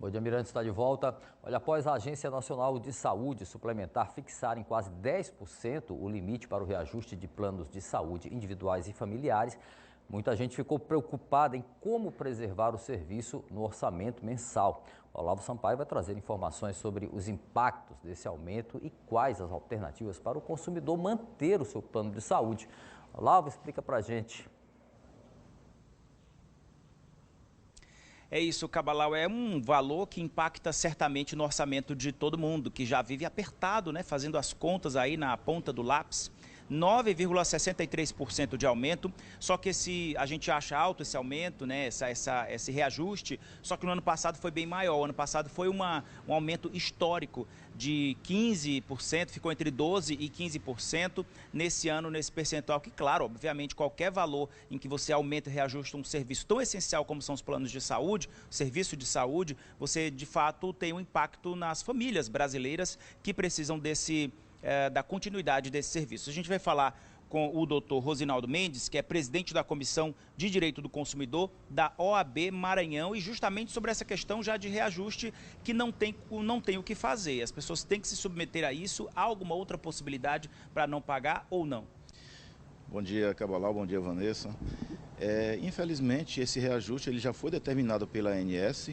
O Dia Mirante está de volta. Olha, após a Agência Nacional de Saúde Suplementar fixar em quase 10% o limite para o reajuste de planos de saúde individuais e familiares, muita gente ficou preocupada em como preservar o serviço no orçamento mensal. O Olavo Sampaio vai trazer informações sobre os impactos desse aumento e quais as alternativas para o consumidor manter o seu plano de saúde. Olavo, explica para a gente. É isso, Cabalau, é um valor que impacta certamente no orçamento de todo mundo, que já vive apertado, né, fazendo as contas aí na ponta do lápis. 9,63% de aumento, só que a gente acha alto esse aumento, né, esse reajuste, só que no ano passado foi bem maior. O ano passado foi um aumento histórico de 15%, ficou entre 12% e 15%. Nesse ano, nesse percentual, que claro, obviamente, qualquer valor em que você aumenta e reajusta um serviço tão essencial como são os planos de saúde, o serviço de saúde, você de fato tem um impacto nas famílias brasileiras que precisam da continuidade desse serviço. A gente vai falar com o doutor Rosinaldo Mendes, que é presidente da Comissão de Direito do Consumidor da OAB Maranhão, e justamente sobre essa questão já de reajuste que não tem o que fazer. As pessoas têm que se submeter a isso. Há alguma outra possibilidade para não pagar ou não? Bom dia, Cabalau. Bom dia, Vanessa. Infelizmente, esse reajuste ele já foi determinado pela ANS.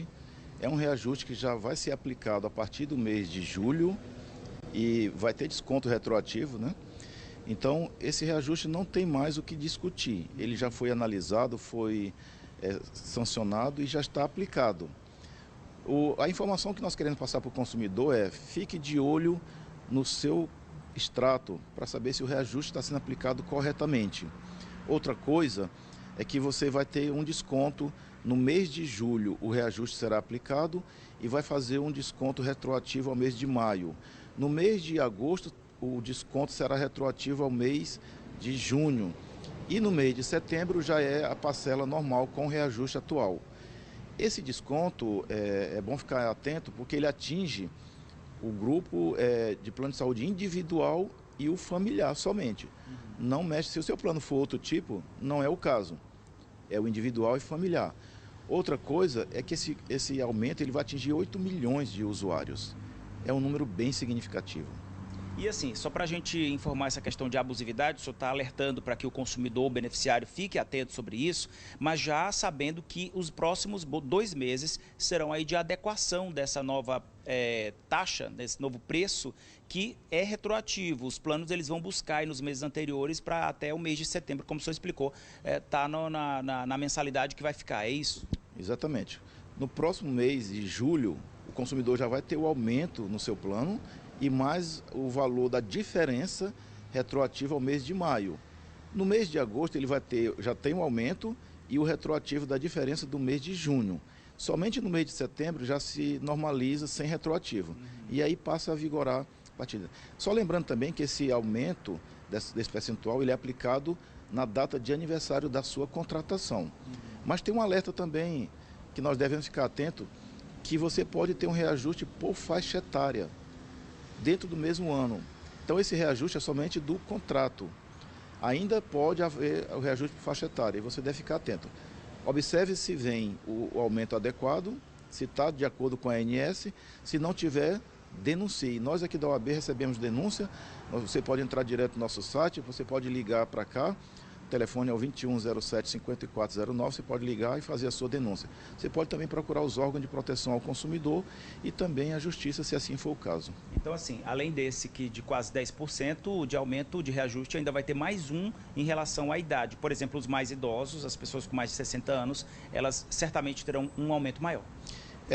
É um reajuste que já vai ser aplicado a partir do mês de julho e vai ter desconto retroativo, né? Então, esse reajuste não tem mais o que discutir. Ele já foi analisado, foi sancionado e já está aplicado. A informação que nós queremos passar para o consumidor é: fique de olho no seu extrato para saber se o reajuste está sendo aplicado corretamente. Outra coisa é que você vai ter um desconto no mês de julho, o reajuste será aplicado e vai fazer um desconto retroativo ao mês de maio. No mês de agosto, o desconto será retroativo ao mês de junho. E no mês de setembro já é a parcela normal com o reajuste atual. Esse desconto é bom ficar atento porque ele atinge o grupo de plano de saúde individual e o familiar somente. Não mexe, se o seu plano for outro tipo, não é o caso. É o individual e familiar. Outra coisa é que esse aumento ele vai atingir 8 milhões de usuários. É um número bem significativo. E assim, só para a gente informar essa questão de abusividade, o senhor está alertando para que o consumidor, o beneficiário, fique atento sobre isso, mas já sabendo que os próximos 2 meses serão aí de adequação dessa nova taxa, desse novo preço, que é retroativo. Os planos eles vão buscar aí nos meses anteriores para até o mês de setembro, como o senhor explicou, está na mensalidade que vai ficar, é isso? Exatamente. No próximo mês de julho, o consumidor já vai ter o aumento no seu plano e mais o valor da diferença retroativa ao mês de maio. No mês de agosto ele já tem um aumento e o retroativo da diferença do mês de junho. Somente no mês de setembro já se normaliza sem retroativo. E aí passa a vigorar a partir. Só lembrando também que esse aumento desse percentual ele é aplicado na data de aniversário da sua contratação. Mas tem um alerta também que nós devemos ficar atentos, que você pode ter um reajuste por faixa etária dentro do mesmo ano. Então esse reajuste é somente do contrato. Ainda pode haver o reajuste por faixa etária e você deve ficar atento. Observe se vem o aumento adequado, se está de acordo com a ANS, se não tiver, denuncie. Nós aqui da OAB recebemos denúncia, você pode entrar direto no nosso site, você pode ligar para cá, o telefone é o 2107-5409, você pode ligar e fazer a sua denúncia. Você pode também procurar os órgãos de proteção ao consumidor e também a justiça, se assim for o caso. Então, assim, além desse que de quase 10% de aumento de reajuste, ainda vai ter mais um em relação à idade. Por exemplo, os mais idosos, as pessoas com mais de 60 anos, elas certamente terão um aumento maior.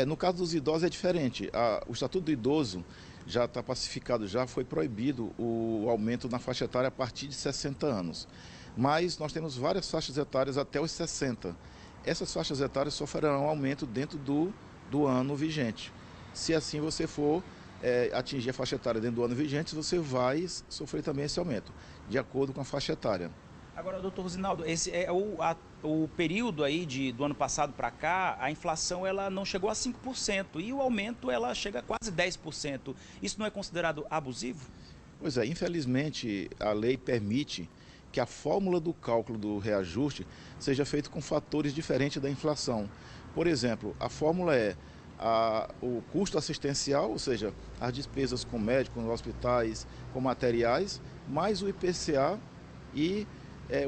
No caso dos idosos é diferente. O Estatuto do Idoso já está pacificado, já foi proibido o aumento na faixa etária a partir de 60 anos. Mas nós temos várias faixas etárias até os 60. Essas faixas etárias sofrerão aumento dentro do ano vigente. Se assim você for atingir a faixa etária dentro do ano vigente, você vai sofrer também esse aumento, de acordo com a faixa etária. Agora, doutor Rosinaldo, esse é o período aí do ano passado para cá, a inflação ela não chegou a 5% e o aumento ela chega a quase 10%. Isso não é considerado abusivo? Pois é, infelizmente a lei permite que a fórmula do cálculo do reajuste seja feita com fatores diferentes da inflação. Por exemplo, a fórmula é o custo assistencial, ou seja, as despesas com médicos, com hospitais, com materiais, mais o IPCA e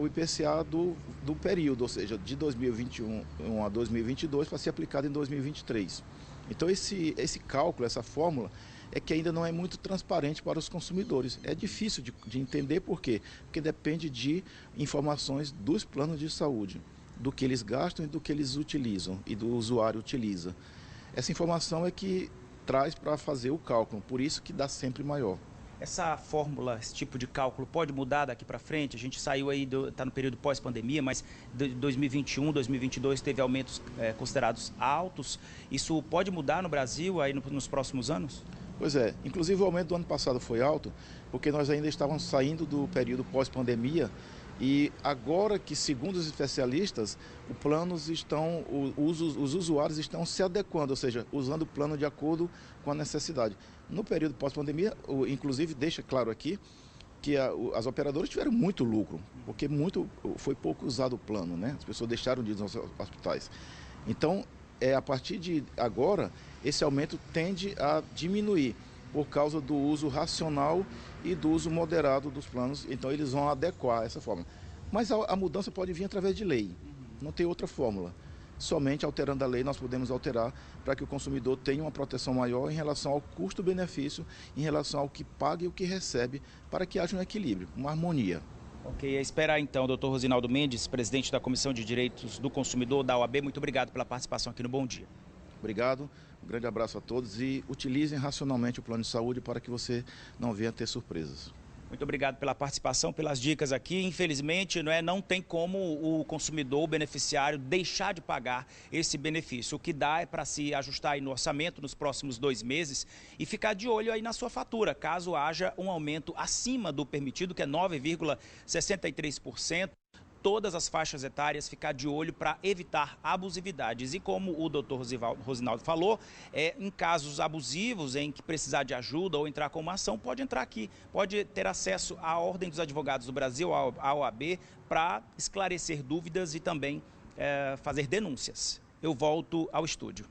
o IPCA do período, ou seja, de 2021 a 2022 para ser aplicado em 2023. Então esse cálculo, essa fórmula, é que ainda não é muito transparente para os consumidores. É difícil de entender por quê? Porque depende de informações dos planos de saúde, do que eles gastam e do que eles utilizam e do usuário utiliza. Essa informação é que traz para fazer o cálculo, por isso que dá sempre maior. Essa fórmula, esse tipo de cálculo pode mudar daqui para frente? A gente saiu aí, está no período pós-pandemia, mas de 2021, 2022 teve aumentos considerados altos. Isso pode mudar no Brasil aí nos próximos anos? Pois é, inclusive o aumento do ano passado foi alto, porque nós ainda estávamos saindo do período pós-pandemia e agora que, segundo os especialistas, os usuários estão se adequando, ou seja, usando o plano de acordo com a necessidade. No período pós-pandemia, inclusive deixa claro aqui que as operadoras tiveram muito lucro, porque foi pouco usado o plano, né? As pessoas deixaram de ir aos hospitais. Então, a partir de agora, esse aumento tende a diminuir por causa do uso racional e do uso moderado dos planos, então eles vão adequar essa fórmula. Mas a mudança pode vir através de lei, não tem outra fórmula. Somente alterando a lei nós podemos alterar para que o consumidor tenha uma proteção maior em relação ao custo-benefício, em relação ao que paga e o que recebe, para que haja um equilíbrio, uma harmonia. Ok, a esperar então, doutor Rosinaldo Mendes, presidente da Comissão de Direitos do Consumidor da OAB, muito obrigado pela participação aqui no Bom Dia. Obrigado, um grande abraço a todos e utilizem racionalmente o plano de saúde para que você não venha ter surpresas. Muito obrigado pela participação, pelas dicas aqui. Infelizmente, não tem como o consumidor, o beneficiário, deixar de pagar esse benefício. O que dá é para se ajustar aí no orçamento nos próximos 2 meses e ficar de olho aí na sua fatura, caso haja um aumento acima do permitido, que é 9,63%. Todas as faixas etárias, ficar de olho para evitar abusividades. E como o doutor Rosinaldo falou, em casos abusivos, em que precisar de ajuda ou entrar com uma ação, pode entrar aqui, pode ter acesso à Ordem dos Advogados do Brasil, à OAB, para esclarecer dúvidas e também fazer denúncias. Eu volto ao estúdio.